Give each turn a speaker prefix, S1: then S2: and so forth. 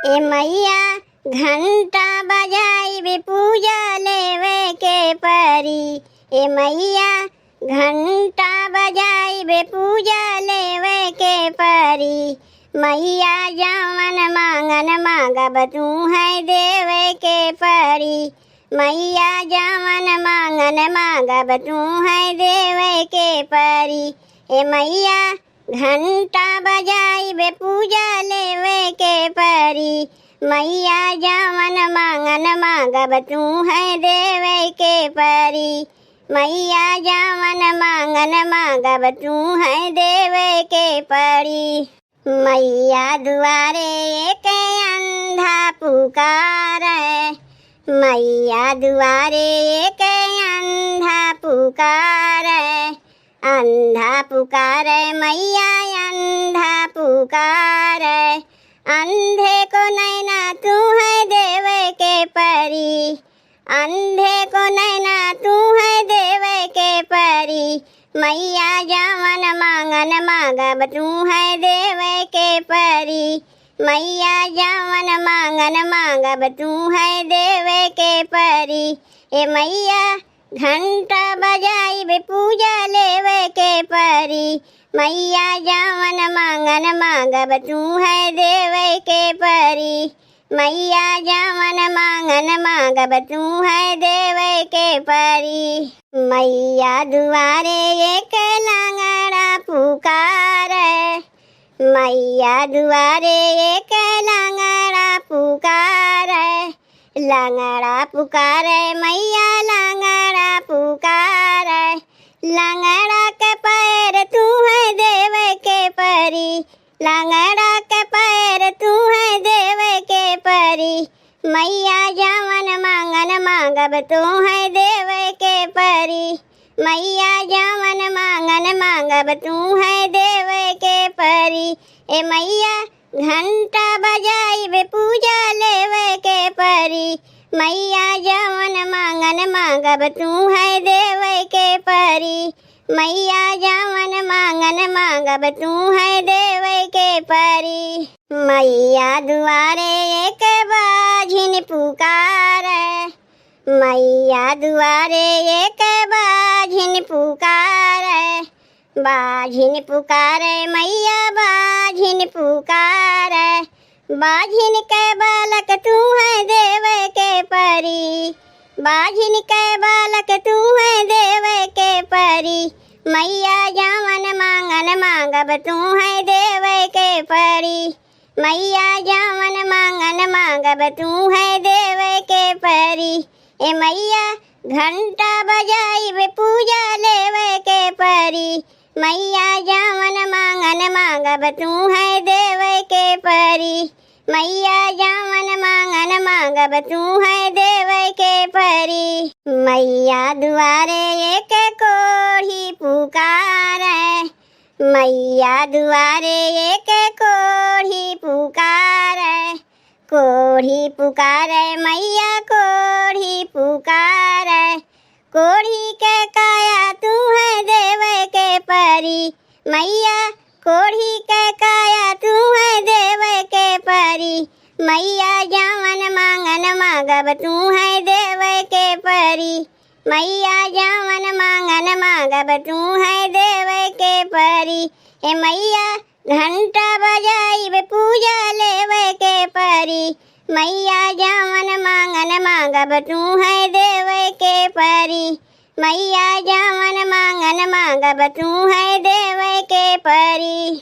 S1: ए मैया घंटा बजाई पूजा लेवे के परी। ए मैया घंटा बजाई पूजा लेवे के परी। मैया जवन मांगन मांगब तू है देवे के परी। मैया जवन मांगन मांगब तू है देवे के परी। ए मैया घंटा बजाई पूजा लेवे के परी। मैया जवन मांगन मांगब तू है देवे के परी। मैया जवन मांगन मांगब तू है देवे के परी। मैया दुआरे एक अंधा पुकारे। मैया दुआरे एक अंधा पुकारे। अंधा पुकारे मैया अंधा पुकारे। अंधे को नैना तू है देवे के परी। अंधे को नैना तू है देवे के परी। मैया जवन मांगन मांगब तू है देवे के परी। मैया जवन मांगन मांगब तू है देवे के परी। ए मैया घंटा बजाई पूजा लेवे के परी। मैया जवन मांगन मांगब तू है देवे के परी। मैया जवन मांगन मांगब तू है देवे के परी। मैया दुआरे एक लांगड़ा पुकारे। मैया दुआरे एक लांगड़ा पुकारे। लांगड़ा पुकारे मैया लांगड़ा पुकारे। लांगड़ा के पैर तू है देवे के परी। लांगड़ा के पैर तू है देवे के परी। मैया जवन मांगन मांगब तू है देवे के परी। मैया जवन मांगन मांगब तू है देवे के परी। ए मैया घंटा बजाई पूजा लेवे के परी। मैया जवन मांगन मांगब तू है देवे के परी। मैया जवन मांगन मांगब तू है देवे के परी। मैया दुआरे एक बाझिन पुकारे। मैया दुआरे एक बाझिन पुकारे। बाझिन पुकारे मैया बाझिन पुकारे। बाझिन के बालक तू है देवे के परी। बाझिन के बालक तू है देवे के परी। मैया जवन मांगन मांगब तू है देवे के परी। मैया जवन मांगन मांगब तू है देवे के परी। ए मैया घंटा बजाई पूजा लेवे के परी। मैया जवन मांगन मांगब तू है देवे के परी। मैया जवन मांगन मांगब तू है देवे के परी। मैया दुआरे एक कोढ़ी पुकारे। मैया दुआरे एक कोढ़ी पुकारे। कोढ़ी पुकारे मैया कोढ़ी पुकारे। कोढ़ी के काया तू है देवे के परी। मैया कोढ़ी के काया तू है देवे के परी। मैया जवन मांगन मांगब तू है देवे के परी। मैया जवन मांगन मांगब तू है देवे के परी। ए मैया घंटा बजाई पूजा लेवे के परी। मैया जवन मांगन मांगब तू है देवे के परी। मैया जवन मांगन मांगब तू है देवे के परी।